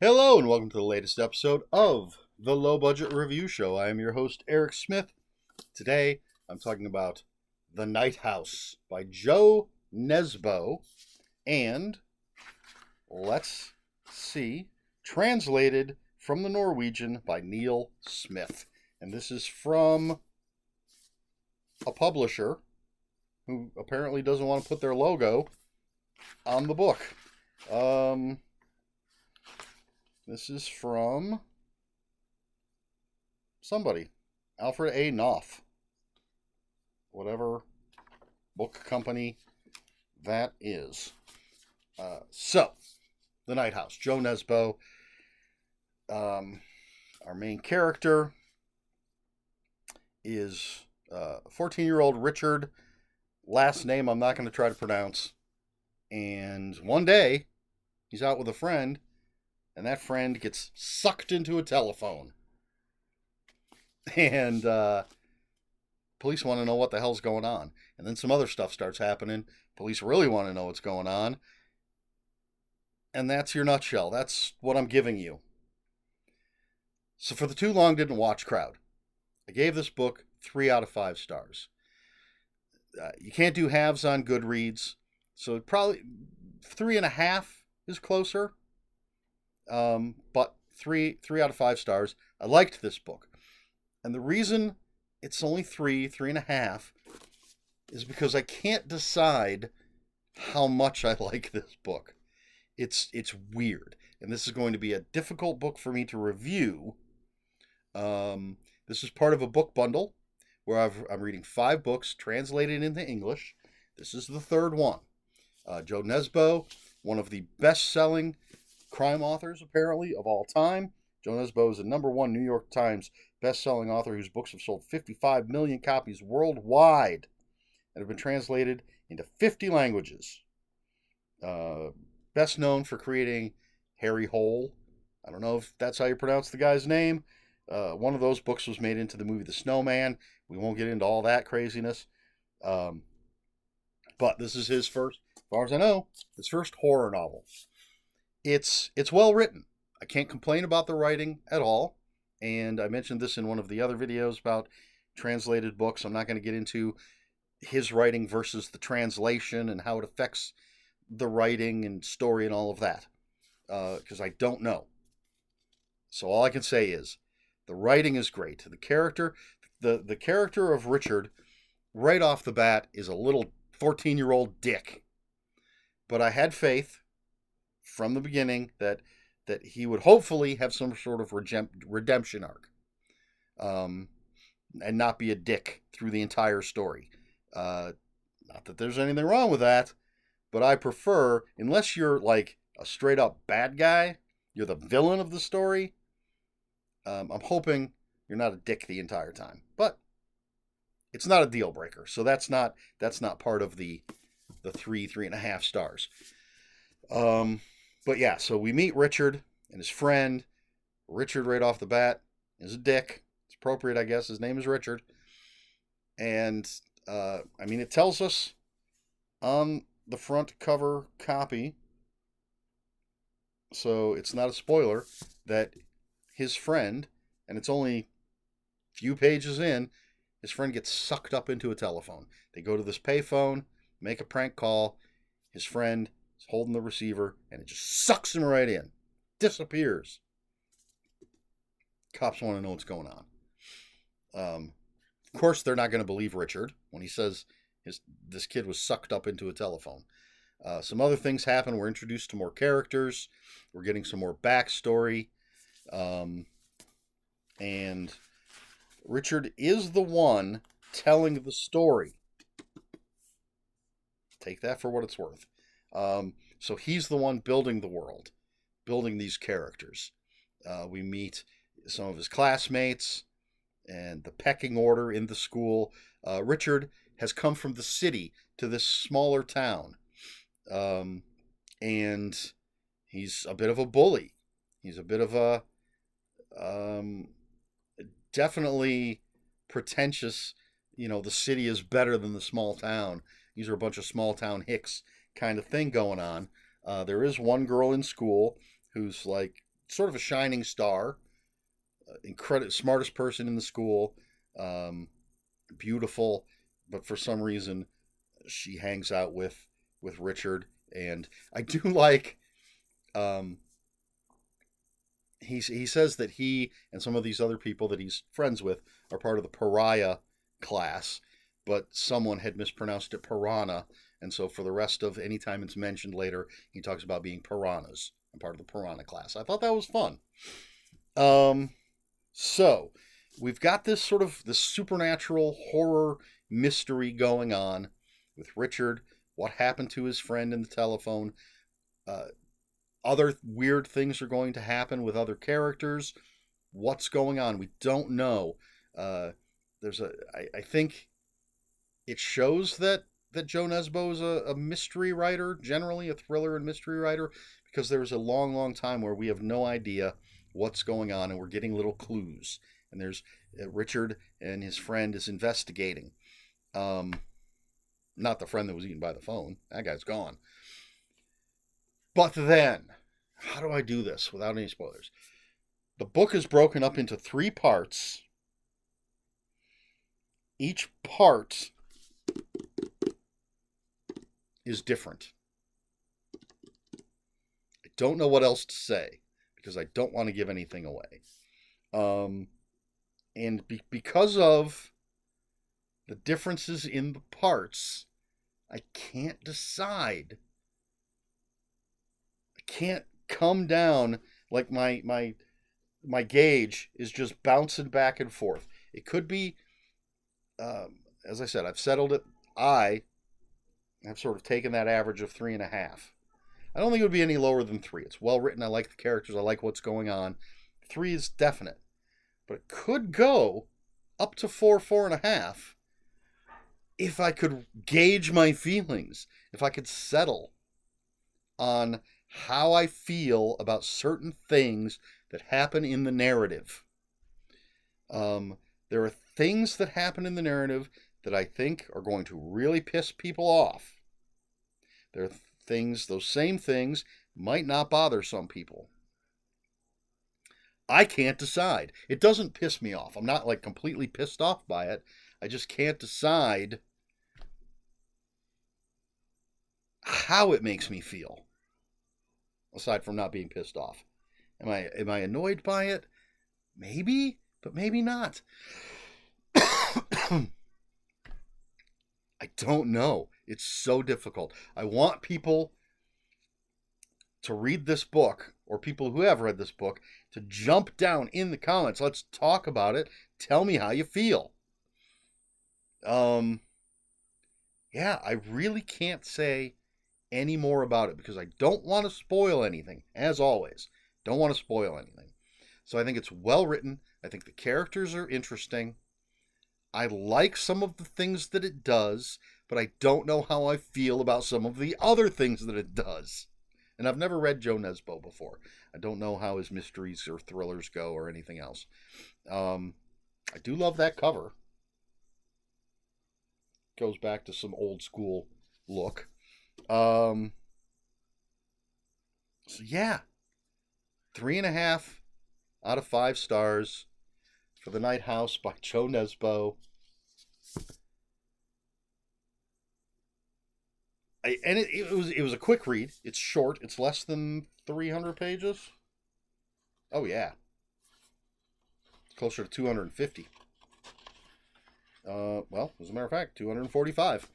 Hello, and welcome to the latest episode of the Low Budget Review Show. I am your host, Eric Smith. Today, I'm talking about The Night House by Jo Nesbo, and let's see, translated from the Norwegian by Neil Smith. And this is from a publisher who apparently doesn't want to put their logo on the book. This is from somebody, Alfred A. Knopf, whatever book company that is. So, The Night House, Jo Nesbo. Our main character is 14-year-old Richard. Last name I'm not going to try to pronounce. And one day, he's out with a friend, and that friend gets sucked into a telephone. And police want to know what the hell's going on. And then some other stuff starts happening. Police really want to know what's going on. And that's your nutshell. That's what I'm giving you. So for the too long didn't watch crowd, I gave this book 3 out of 5 stars. You can't do halves on Goodreads, so probably 3.5 is closer. But three out of 5 stars. I liked this book, and the reason it's only 3.5 is because I can't decide how much I like this book. It's weird, and this is going to be a difficult book for me to review. This is part of a book bundle where I'm reading 5 books translated into English. This is the third one. Jo Nesbo, one of the best-selling crime authors, apparently, of all time. Jo Nesbo is a #1 New York Times best-selling author whose books have sold 55 million copies worldwide and have been translated into 50 languages. Best known for creating Harry Hole. I don't know if that's how you pronounce the guy's name. One of those books was made into the movie The Snowman. We won't get into all that craziness. But this is his first, as far as I know, his first horror novel. It's well written. I can't complain about the writing at all. And I mentioned this in one of the other videos about translated books. I'm not going to get into his writing versus the translation and how it affects the writing and story and all of that, because I don't know. So all I can say is the writing is great. The character of Richard, right off the bat, is a little 14-year-old dick. But I had faith from the beginning that he would hopefully have some sort of redemption arc, and not be a dick through the entire story. Not that there's anything wrong with that, but I prefer, unless you're like a straight up bad guy, you're the villain of the story. I'm hoping you're not a dick the entire time, but it's not a deal breaker. So that's not part of the 3.5 stars. But yeah, so we meet Richard and his friend. Richard, right off the bat, is a dick. It's appropriate, I guess. His name is Richard. And, it tells us on the front cover copy, so it's not a spoiler, that his friend, and it's only a few pages in, his friend gets sucked up into a telephone. They go to this payphone, make a prank call. His friend is holding the receiver, and it just sucks him right in. Disappears. Cops want to know what's going on. Of course, they're not going to believe Richard when he says this kid was sucked up into a telephone. Some other things happen. We're introduced to more characters. We're getting some more backstory. And Richard is the one telling the story. Take that for what it's worth. So he's the one building the world, building these characters. We meet some of his classmates and the pecking order in the school. Richard has come from the city to this smaller town. And he's a bit of a bully. He's a bit of a definitely pretentious. The city is better than the small town. These are a bunch of small town hicks kind of thing going on. There is one girl in school who's like sort of a shining star, smartest person in the school, beautiful, but for some reason she hangs out with Richard. And I do like, he says that he and some of these other people that he's friends with are part of the pariah class, but someone had mispronounced it piranha, and so for the rest of any time it's mentioned later, he talks about being piranhas and part of the piranha class. I thought that was fun. So we've got this sort of this supernatural horror mystery going on with Richard. What happened to his friend in the telephone? Other weird things are going to happen with other characters. What's going on? We don't know. I think it shows that Jo Nesbo is a mystery writer, generally a thriller and mystery writer, because there was a long, long time where we have no idea what's going on, and we're getting little clues. And there's Richard and his friend is investigating. Not the friend that was eaten by the phone. That guy's gone. But then, how do I do this without any spoilers? The book is broken up into 3 parts. Each part is different. I don't know what else to say because I don't want to give anything away. And because of the differences in the parts, I can't decide. I can't come down, like my gauge is just bouncing back and forth. It could be, as I said, I've settled it. I have sort of taken that average of 3.5. I don't think it would be any lower than 3. It's well written. I like the characters. I like what's going on. 3 is definite. But it could go up to 4, 4.5 if I could gauge my feelings, if I could settle on how I feel about certain things that happen in the narrative. There are things that happen in the narrative that I think are going to really piss people off. There are things, those same things, might not bother some people. I can't decide. It doesn't piss me off. I'm not like completely pissed off by it. I just can't decide how it makes me feel. Aside from not being pissed off. Am I annoyed by it? Maybe, but maybe not. I don't know. It's so difficult. I want people to read this book, or people who have read this book, to jump down in the comments. Let's talk about it. Tell me how you feel. Yeah, I really can't say any more about it because I don't want to spoil anything, as always. Don't want to spoil anything. So I think it's well written. I think the characters are interesting. I like some of the things that it does, but I don't know how I feel about some of the other things that it does. And I've never read Jo Nesbo before. I don't know how his mysteries or thrillers go or anything else. I do love that cover. Goes back to some old school look. So yeah, 3.5 out of 5 stars for The Night House by Jo Nesbo. It was a quick read. It's short. It's less than 300 pages. Oh yeah, it's closer to 250. Well, as a matter of fact, 245.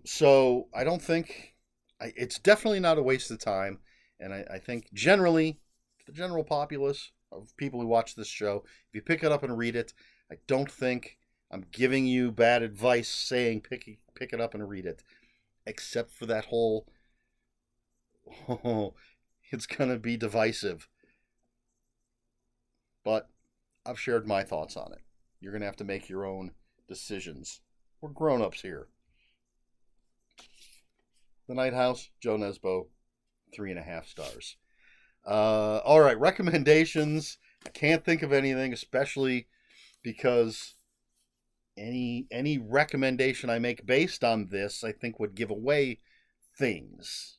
So I don't think it's definitely not a waste of time, and I think generally the general populace of people who watch this show, if you pick it up and read it, I don't think I'm giving you bad advice saying pick it up and read it, except for that whole it's gonna be divisive. But I've shared my thoughts on it. You're gonna have to make your own decisions. We're grown-ups here. The Night House, Jo Nesbo, 3.5 stars. All right, recommendations. I can't think of anything, especially because any recommendation I make based on this, I think would give away things.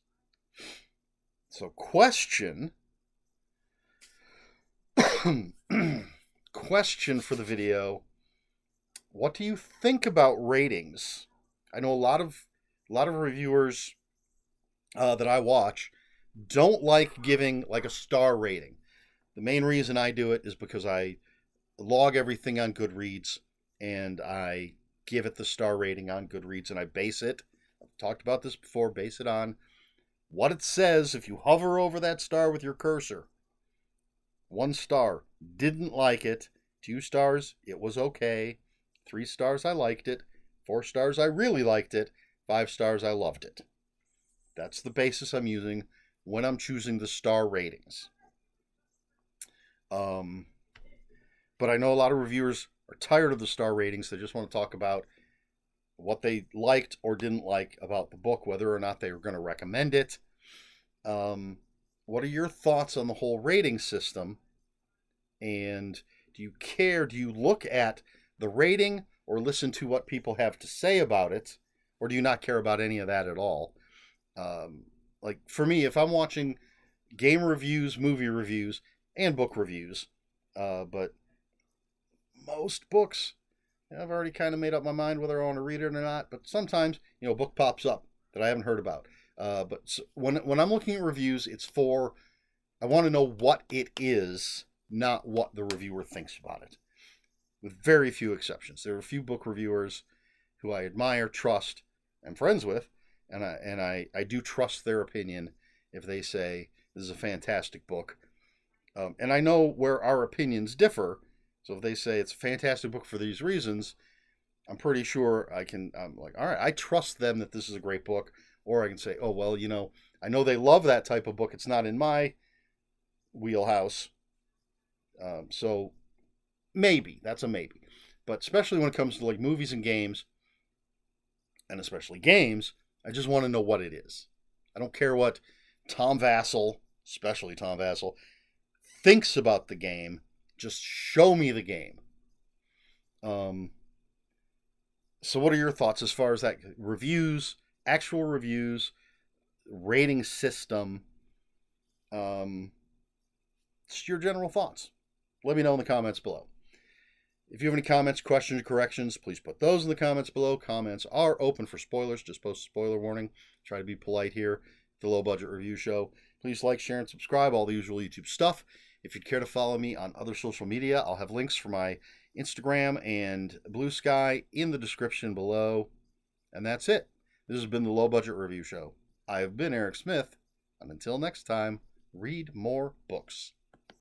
So, question: Question for the video: what do you think about ratings? I know a lot of reviewers that I watch don't like giving like a star rating. The main reason I do it is because I log everything on Goodreads and I give it the star rating on Goodreads, and I base it. I've talked about this before. Base it on what it says if you hover over that star with your cursor. 1 star, didn't like it. 2 stars, it was okay. 3 stars, I liked it. 4 stars, I really liked it. 5 stars, I loved it. That's the basis I'm using when I'm choosing the star ratings. But I know a lot of reviewers are tired of the star ratings. They just want to talk about what they liked or didn't like about the book, whether or not they were going to recommend it. What are your thoughts on the whole rating system? And do you care? Do you look at the rating or listen to what people have to say about it? Or do you not care about any of that at all? Like for me, if I'm watching game reviews, movie reviews, and book reviews, but most books, I've already kind of made up my mind whether I want to read it or not. But sometimes, a book pops up that I haven't heard about. But when I'm looking at reviews, it's for, I want to know what it is, not what the reviewer thinks about it. With very few exceptions. There are a few book reviewers who I admire, trust, I'm friends with, and I do trust their opinion if they say this is a fantastic book. And I know where our opinions differ. So if they say it's a fantastic book for these reasons, I'm pretty sure I'm like, all right, I trust them that this is a great book. Or I can say, oh, well, I know they love that type of book. It's not in my wheelhouse. So maybe, that's a maybe. But especially when it comes to like movies and games, and especially games, I just want to know what it is. I don't care what Tom Vassell, especially Tom Vassell, thinks about the game. Just show me the game. So what are your thoughts as far as that? Reviews, actual reviews, rating system. Just your general thoughts. Let me know in the comments below. If you have any comments, questions, or corrections, please put those in the comments below. Comments are open for spoilers. Just post a spoiler warning. Try to be polite here. The Low Budget Review Show. Please like, share, and subscribe. All the usual YouTube stuff. If you'd care to follow me on other social media, I'll have links for my Instagram and Bluesky in the description below. And that's it. This has been the Low Budget Review Show. I have been Eric Smith, and until next time, read more books.